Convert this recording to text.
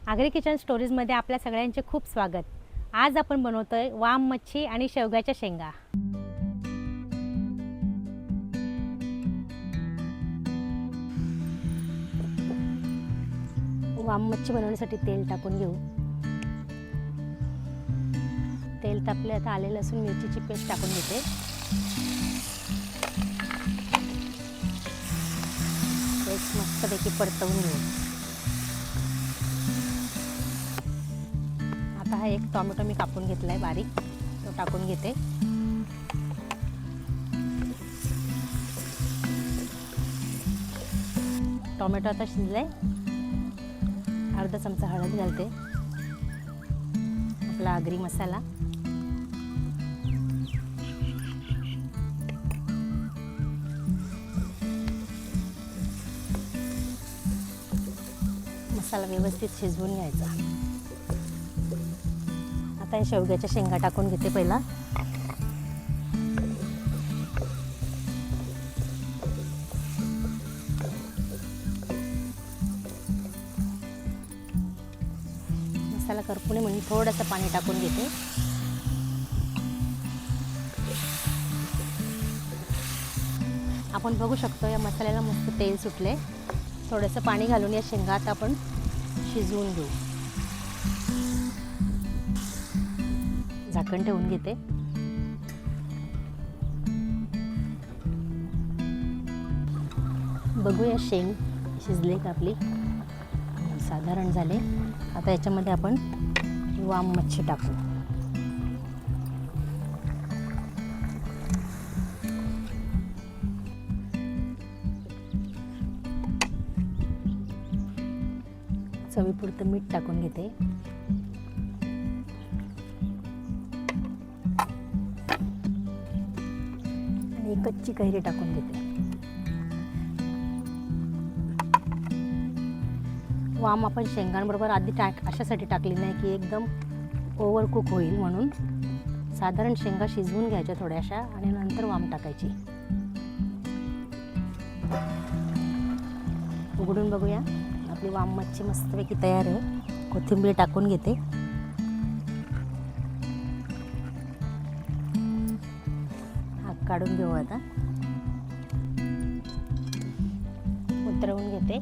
Agri kitchen स्टोरीजमध्ये आपल्या सगळ्यांचे खूप स्वागत। आज आपण बनवतोय वाम मच्छी आणि शेवग्याच्या शेंगा। वाम मच्छी बनवण्यासाठी तेल टाकून घेऊ। तेल तापले आता आले लसूण मिरचीची पेस्ट टाकून घेते। पेस्ट मस्तपैकी परतवून घेऊ। आता हा एक टोमॅटो मी कापून घेतलाय बारीक, तो टाकून घेते। टोमॅटो आता शिजलाय। अर्धा चमचा हळद घालते। आपला आगरी मसाला, मसाला व्यवस्थित शिजवून घ्यायचा। आता शेवग्याच्या शेंगा टाकून घेते पहिला। मसाला करपुणे म्हणून थोडंसं पाणी टाकून घेते। आपण बघू शकतो या मसाल्याला मस्त तेल सुटले। थोडंसं पाणी घालून या शेंगा आता आपण शिजवून घेऊ। झाकण ठेवून घेते। बघूया शेंग शिजले का आपली, साधारण झाले। आता याच्यामध्ये आपण वाम मच्छी टाकू। चवीपुरतं मीठ टाकून घेते। आणि कच्ची कैरी टाकून घेते। वाम आपण शेंगांबरोबर आधी अशासाठी टाकली नाही की एकदम ओव्हर कुक होईल म्हणून। साधारण शेंगा शिजवून घ्यायच्या थोड्याशा आणि नंतर वाम टाकायची। उघडून बघूया, आपली वाम मच्छी मस्तपैकी तयार आहे। कोथिंबीर टाकून घेते। काढून घेऊ आता, उतरवून घेते।